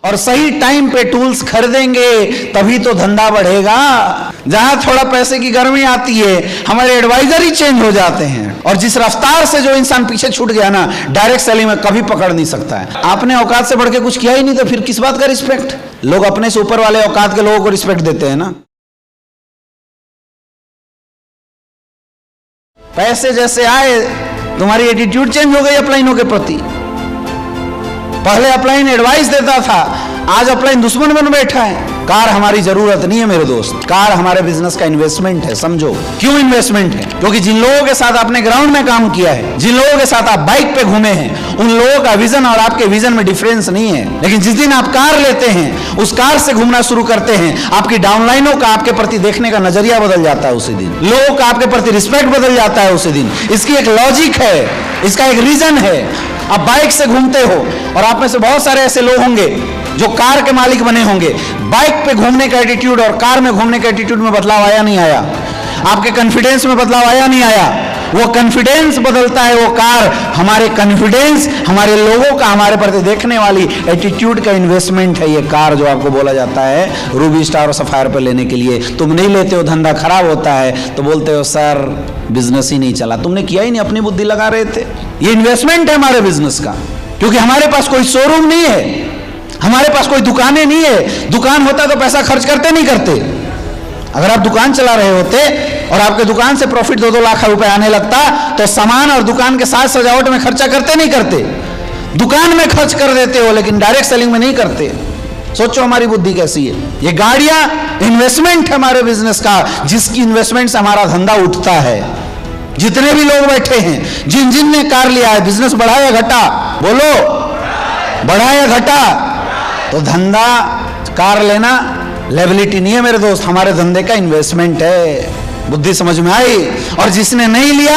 और सही टाइम पे टूल्स खरीदेंगे तभी तो धंधा बढ़ेगा। जहां थोड़ा पैसे की गर्मी आती है हमारे एडवाइजर ही चेंज हो जाते हैं, और जिस रफ्तार से जो इंसान पीछे छूट गया ना, डायरेक्ट सेलिंग में कभी पकड़ नहीं सकता है। आपने औकात से बढ़ के कुछ किया ही नहीं तो फिर किस बात का रिस्पेक्ट? लोग अपने से ऊपर वाले औकात के लोगों को रिस्पेक्ट देते हैं ना। पैसे जैसे आए तुम्हारी एटीट्यूड चेंज हो गई अपलाइनों के प्रति। पहले अपलाइन एडवाइस देता था, आज अपलाइन दुश्मन बन बैठा है। कार हमारी जरूरत नहीं है मेरे दोस्त, कार हमारे बिजनेस का इन्वेस्टमेंट है। समझो क्यों इन्वेस्टमेंट है? क्योंकि जिन लोगों के साथ आपने ग्राउंड में काम किया है, जिन लोगों के साथ आप बाइक पे घूमे हैं, उन लोगों का विजन और आपके विजन में डिफरेंस नहीं है। लेकिन जिस दिन आप कार लेते हैं, उस कार से घूमना शुरू करते हैं, आपकी डाउनलाइनों का आपके प्रति देखने का नजरिया बदल जाता है। उसी दिन लोगों का आपके प्रति रिस्पेक्ट बदल जाता है। उसी दिन इसकी एक लॉजिक है, इसका एक रीजन है। आप बाइक से घूमते हो, और आप में से बहुत सारे ऐसे लोग होंगे जो कार के मालिक बने होंगे। बाइक पे घूमने का एटीट्यूड और कार में घूमने का एटीट्यूड में बदलाव आया नहीं आया? आपके कॉन्फिडेंस में बदलाव आया नहीं आया? वो कॉन्फिडेंस बदलता है, वो कार हमारे कॉन्फिडेंस, हमारे लोगों का हमारे प्रति देखने वाली एटीट्यूड का इन्वेस्टमेंट है। ये कार जो आपको बोला जाता है रूबी स्टार और सफायर पर लेने के लिए, तुम नहीं लेते हो, धंधा खराब होता है, तो बोलते हो सर बिजनेस ही नहीं चला। तुमने किया ही नहीं, अपनी बुद्धि लगा रहे थे। ये इन्वेस्टमेंट है हमारे बिजनेस का, क्योंकि हमारे पास कोई शोरूम नहीं है, हमारे पास कोई दुकानें नहीं है। दुकान होता तो पैसा खर्च करते नहीं करते। अगर आप दुकान चला रहे होते और आपके दुकान से प्रॉफिट 2-2 लाख रुपए आने लगता, तो सामान और दुकान के साथ सजावट में खर्चा करते नहीं करते? दुकान में खर्च कर देते हो, लेकिन डायरेक्ट सेलिंग में नहीं करते। सोचो हमारी बुद्धि कैसी है। ये गाड़ियां इन्वेस्टमेंट है हमारे बिजनेस का, जिसकी इन्वेस्टमेंट से हमारा धंधा उठता है। जितने भी लोग बैठे हैं, जिन जिन ने कार लिया है, बिजनेस बढ़ा या घटा? बोलो, बढ़ा या घटा? तो धंधा, कार लेना लायबिलिटी नहीं है मेरे दोस्त, हमारे धंधे का इन्वेस्टमेंट है। बुद्धि समझ में आई? और जिसने नहीं लिया,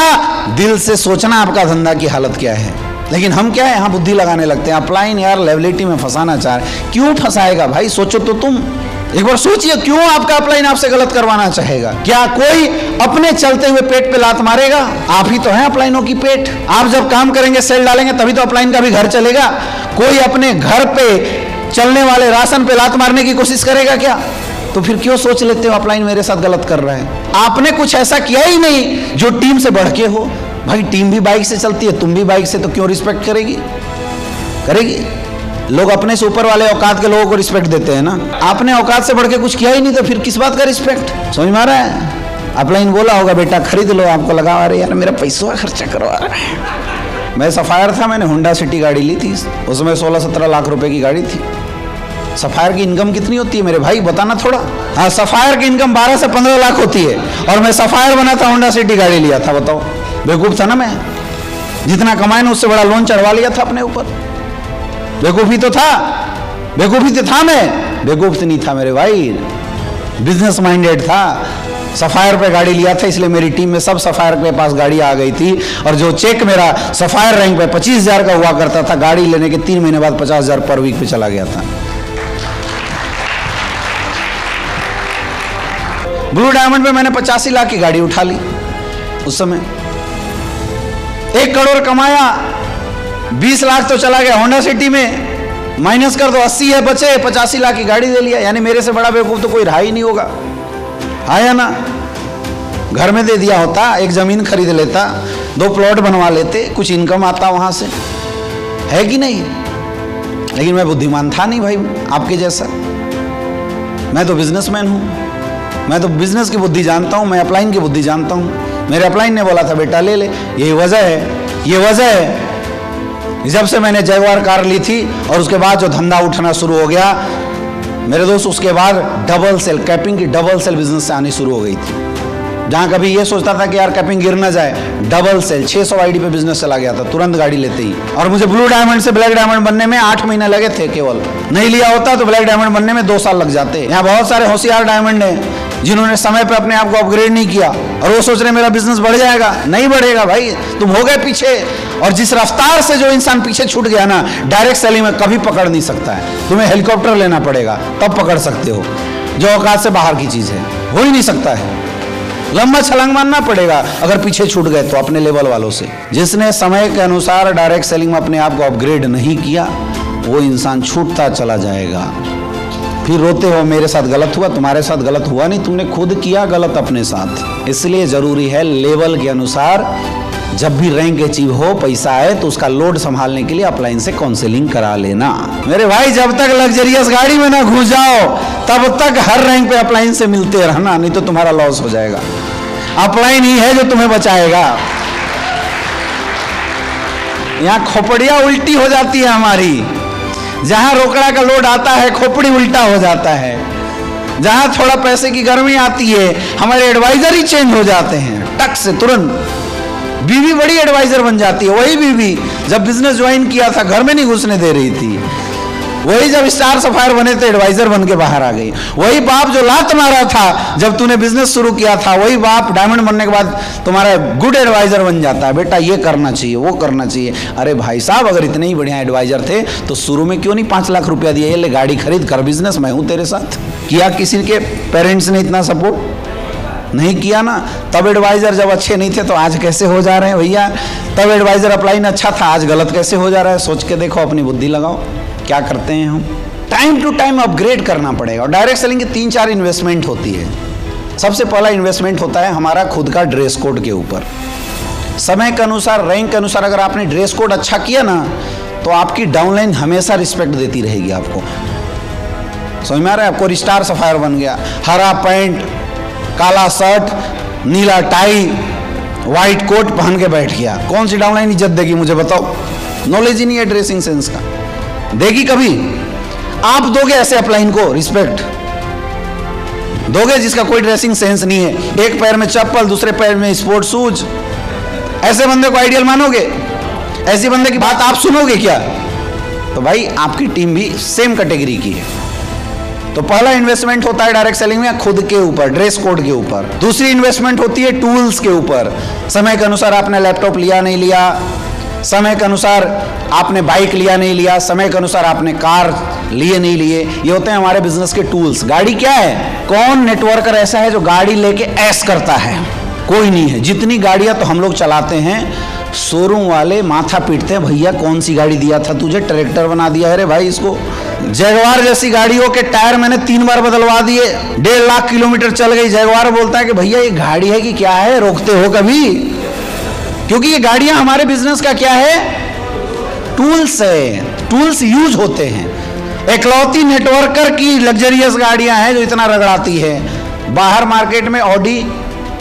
दिल से सोचना आपका धंधा की हालत क्या है। लेकिन हम क्या है, यहाँ बुद्धि लगाने लगते हैं। अपलाइन यार लायबिलिटी में फंसाना चाह रहे, क्यों फंसाएगा भाई? सोचो तो तुम एक बार सोचिए, क्यों आपका अपलाइन आपसे गलत करवाना चाहेगा? क्या कोई अपने चलते हुए पेट पे लात मारेगा? आप ही तो हैं अपलाइनों की पेट। आप जब काम करेंगे, सेल डालेंगे, तभी तो अपलाइन का भी घर चलेगा। कोई अपने घर पे चलने वाले राशन पे लात मारने की कोशिश करेगा क्या? तो फिर क्यों सोच लेते हो अपलाइन मेरे साथ गलत कर रहा है? आपने कुछ ऐसा किया ही नहीं जो टीम से बढ़ के हो। भाई टीम भी बाइक से चलती है, तुम भी बाइक से, तो क्यों रिस्पेक्ट करेगी? करेगी। लोग अपने से ऊपर वाले औकात के लोगों को रिस्पेक्ट देते हैं ना। आपने औकात से बढ़ के कुछ किया ही नहीं, तो फिर किस बात का रिस्पेक्ट? समझ में आ रहा है? अपलाइन बोला होगा बेटा खरीद लो, आपको लगा अरे यार मेरा पैसा खर्चा करवा रहा है। मैं सफायर था, मैंने होंडा सिटी गाड़ी ली थी, उसमें 16-17 लाख रुपए की गाड़ी थी। सफायर की इनकम कितनी होती है मेरे भाई, बताना थोड़ा। हाँ, सफायर की इनकम 12 से 15 लाख होती है, और मैं सफायर बना था, होंडा सिटी गाड़ी लिया था। बताओ, बेवकूफ था ना मैं? जितना कमाए ना उससे बड़ा लोन चढ़वा लिया था अपने ऊपर। बेवकूफी तो था, बेवकूफी तो था, मैं बेवकूफ नहीं था मेरे भाई, बिजनेस माइंडेड था। सफायर पे गाड़ी लिया था, इसलिए मेरी टीम में सब सफायर के पास गाड़ी आ गई थी। और जो चेक मेरा सफायर रैंक पे 25,000 का हुआ करता था, गाड़ी लेने के 3 महीने बाद 50,000 पर वीक पे चला गया था। ब्लू डायमंड पे मैंने 85 लाख की गाड़ी उठा ली उस समय। 1 करोड़ कमाया, 20 लाख तो चला गया होंडा सिटी में, माइनस कर दो 80 है बचे, 85 लाख की गाड़ी ले लिया। यानी मेरे से बड़ा बेवकूफ तो कोई रहा ही नहीं होगा, आया ना? घर में दे दिया होता, एक जमीन खरीद लेता, 2 प्लॉट बनवा लेते, कुछ इनकम आता वहां से, है कि नहीं? लेकिन मैं बुद्धिमान था नहीं भाई आपके जैसा। मैं तो बिजनेसमैन हूं, मैं तो बिजनेस की बुद्धि जानता हूं, मैं अपलाइन की बुद्धि जानता हूं। मेरे अपलाइन ने बोला था बेटा ले ले, यही वजह है, ये वजह है। जब से मैंने जगुआर कार ली थी और उसके बाद जो धंधा उठना शुरू हो गया मेरे दोस्त, उसके बाद डबल सेल, कैपिंग की डबल सेल बिजनेस से आनी शुरू हो गई थी। जहां कभी ये सोचता था कि यार कैपिंग गिर ना जाए, डबल सेल 600 आईडी पे बिजनेस चला गया था तुरंत गाड़ी लेते ही। और मुझे ब्लू डायमंड से ब्लैक डायमंड बनने में 8 महीने लगे थे केवल। नहीं लिया होता तो ब्लैक डायमंड बनने में 2 साल लग जाते। यहाँ बहुत सारे होशियार डायमंड हैं जिन्होंने समय पे अपने आप को अपग्रेड नहीं किया, और वो सोच रहे मेरा बिजनेस बढ़ जाएगा। नहीं बढ़ेगा भाई, तुम हो गए पीछे। और जिस रफ्तार से जो इंसान पीछे छूट गया ना, डायरेक्ट सेलिंग में कभी पकड़ नहीं सकता है। तुम्हें हेलीकॉप्टर लेना पड़ेगा तब पकड़ सकते हो, जो औकात से बाहर की चीज है, हो ही नहीं सकता है। लंबा छलांग मारना पड़ेगा अगर पीछे छूट गए तो अपने लेवल वालों से। जिसने समय के अनुसार डायरेक्ट सेलिंग में अपने आप को अपग्रेड नहीं किया, वो इंसान छूटता चला जाएगा। फिर रोते हो मेरे साथ गलत हुआ, तुम्हारे साथ गलत हुआ नहीं, तुमने खुद किया गलत अपने साथ। इसलिए जरूरी है लेवल के अनुसार जब भी रैंक अचीव हो, पैसा आए तो उसका लोड संभालने के लिए अपलाइन से काउंसलिंग करा लेना। मेरे भाई जब तक लग्जरियस गाड़ी में ना घुस जाओ तब तक हर रैंक पे अपलाइन से मिलते रहना, नहीं तो तुम्हारा लॉस हो जाएगा। अपलाइन ही है जो तुम्हें बचाएगा। यहाँ खोपड़ियां उल्टी हो जाती है हमारी। जहां रोकड़ा का लोड आता है खोपड़ी उल्टा हो जाता है। जहां थोड़ा पैसे की गर्मी आती है हमारे एडवाइजर ही चेंज हो जाते हैं टक से तुरंत। बीवी बड़ी एडवाइजर बन जाती है। वही बीवी जब बिजनेस ज्वाइन किया था घर में नहीं घुसने दे रही थी, वही जब स्टार सफायर बने तो एडवाइजर बन के बाहर आ गई। वही बाप जो लात मारा था जब तूने बिजनेस शुरू किया था, वही बाप डायमंड बनने के बाद तुम्हारा गुड एडवाइजर बन जाता है। बेटा ये करना चाहिए, वो करना चाहिए। अरे भाई साहब अगर इतने ही बढ़िया एडवाइजर थे तो शुरू में क्यों नहीं 5 लाख रुपया दिया, ये ले गाड़ी खरीद कर बिजनेस मैं हूं तेरे साथ। किया किसी के पेरेंट्स ने इतना सपोर्ट नहीं किया ना। तब एडवाइजर जब अच्छे नहीं थे तो आज कैसे हो जा रहे हैं भैया। तब एडवाइजर अपलाइन अच्छा था, आज गलत कैसे हो जा रहा है। सोच के देखो, अपनी बुद्धि लगाओ। क्या करते हैं हम, टाइम टू टाइम अपग्रेड करना पड़ेगा। और डायरेक्ट सेलिंग की 3-4 इन्वेस्टमेंट होती है। सबसे पहला इन्वेस्टमेंट होता है हमारा खुद का ड्रेस कोड के ऊपर। समय के अनुसार, रैंक के अनुसार अगर आपने ड्रेस कोड अच्छा किया ना तो आपकी डाउनलाइन हमेशा रिस्पेक्ट देती रहेगी आपको। समझ में आ रहा है आपको। स्टार सफायर बन गया, हरा पैंट, काला शर्ट, नीला टाई, व्हाइट कोट पहन के बैठ गया, कौन सी डाउनलाइन इज्जत देगी मुझे बताओ। नॉलेज ही नहीं है ड्रेसिंग सेंस का, देगी कभी। आप दोगे ऐसे अपलाइन को रिस्पेक्ट दोगे जिसका कोई ड्रेसिंग सेंस नहीं है, एक पैर में चप्पल दूसरे पैर में स्पोर्ट शूज, ऐसे बंदे को आइडियल मानोगे? ऐसी बंदे की बात आप सुनोगे क्या? तो भाई आपकी टीम भी सेम कैटेगरी की है। तो पहला इन्वेस्टमेंट होता है डायरेक्ट सेलिंग में खुद के ऊपर, ड्रेस कोड के ऊपर। दूसरी इन्वेस्टमेंट होती है टूल्स के ऊपर। समय के अनुसार आपने लैपटॉप लिया नहीं लिया, समय के अनुसार आपने बाइक लिया नहीं लिया, समय के अनुसार आपने कार लिए नहीं लिए, ये होते हैं हमारे बिजनेस के टूल्स। गाड़ी क्या है? कौन नेटवर्कर ऐसा है जो गाड़ी लेके ऐश करता है? कोई नहीं है। जितनी गाड़ियां तो हम लोग चलाते हैं, शोरूम वाले माथा पीटते हैं, भैया कौन सी गाड़ी दिया था तुझे, ट्रैक्टर बना दिया है रे भाई इसको। जैगवार जैसी गाड़ियों के टायर मैंने 3 बार बदलवा दिए, 1.5 लाख किलोमीटर चल गई। जैगवार बोलता है कि भैया ये गाड़ी है कि क्या है, रोकते हो कभी? क्योंकि ये गाड़ियां हमारे बिजनेस का क्या है? टूल्स है। टूल्स यूज होते हैं। एकलौती नेटवर्कर की लग्जरियस गाड़ियां हैं जो इतना रगड़ाती है। बाहर मार्केट में ऑडी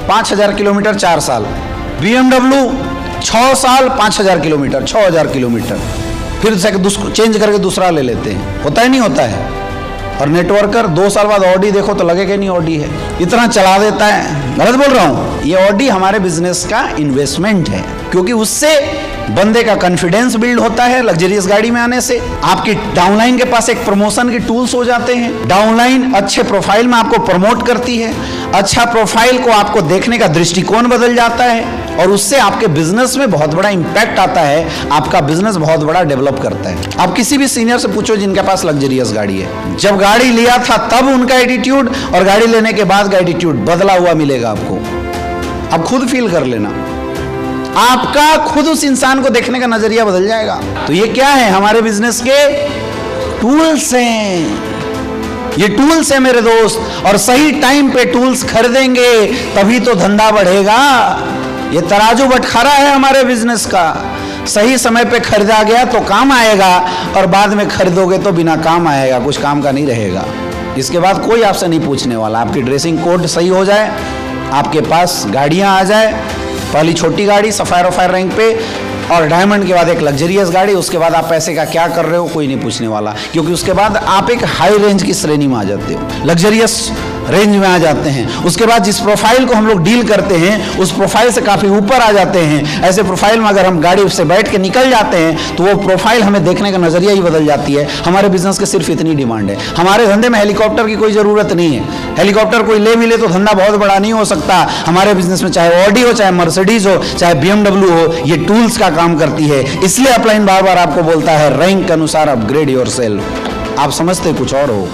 5000 किलोमीटर 4 साल, BMW 6 साल 5000 किलोमीटर, 6000 किलोमीटर, फिर से चेंज करके दूसरा ले लेते हैं। होता ही नहीं होता है। और नेटवर्कर 2 साल बाद ऑडी देखो तो लगेगा नहीं ऑडी है, इतना चला देता है। गलत बोल रहा हूं? ये ऑडी हमारे बिजनेस का इन्वेस्टमेंट है, क्योंकि उससे बंदे का कॉन्फिडेंस बिल्ड होता है। लग्जरियस गाड़ी में आने से आपकी डाउनलाइन के पास एक प्रमोशन के टूल्स हो जाते हैं। डाउनलाइन अच्छे प्रोफाइल में आपको प्रमोट करती है। अच्छा प्रोफाइल को आपको देखने का दृष्टिकोण बदल जाता है और उससे आपके बिजनेस में बहुत बड़ा इंपैक्ट आता है। आपका बिजनेस बहुत बड़ा डेवलप करता है। आप किसी भी सीनियर से पूछो जिनके पास लग्जरियस गाड़ी है, जब गाड़ी लिया था तब उनका एटीट्यूड और गाड़ी लेने के बाद का एटीट्यूड बदला हुआ मिलेगा आपको। आप खुद फील कर लेना, आपका खुद उस इंसान को देखने का नजरिया बदल जाएगा। तो ये क्या है? हमारे बिजनेस के टूल्स हैं। ये टूल्स है मेरे दोस्त, और सही टाइम पे टूल्स खरीदेंगे तभी तो धंधा बढ़ेगा। ये तराजू बटखारा है हमारे बिजनेस का। सही समय पे खरीदा गया तो काम आएगा, और बाद में खरीदोगे तो बिना काम आएगा, कुछ काम का नहीं रहेगा। इसके बाद कोई आपसे नहीं पूछने वाला। आपकी ड्रेसिंग कोड सही हो जाए, आपके पास गाड़ियां आ जाए, पहली छोटी गाड़ी सफायर वफायर रैंक पे, और डायमंड के बाद एक लग्जरियस गाड़ी, उसके बाद आप पैसे का क्या कर रहे हो कोई नहीं पूछने वाला, क्योंकि उसके बाद आप एक हाई रेंज की श्रेणी में आ जाते हो, लग्जरियस रेंज में आ जाते हैं। उसके बाद जिस प्रोफाइल को हम लोग डील करते हैं उस प्रोफाइल से काफ़ी ऊपर आ जाते हैं। ऐसे प्रोफाइल में अगर हम गाड़ी से बैठ के निकल जाते हैं तो वो प्रोफाइल हमें देखने का नज़रिया ही बदल जाती है। हमारे बिजनेस की सिर्फ इतनी डिमांड है। हमारे धंधे में हेलीकॉप्टर की कोई ज़रूरत नहीं है। हेलीकॉप्टर कोई ले मिले तो धंधा बहुत बड़ा नहीं हो सकता। हमारे बिजनेस में चाहे ऑडी हो, चाहे मर्सिडीज हो, चाहे BMW हो, ये टूल्स का काम करती है। इसलिए अपलाइन बार बार आपको बोलता है रैंक के अनुसार अपग्रेड योरसेल्फ। आप समझते कुछ और हो।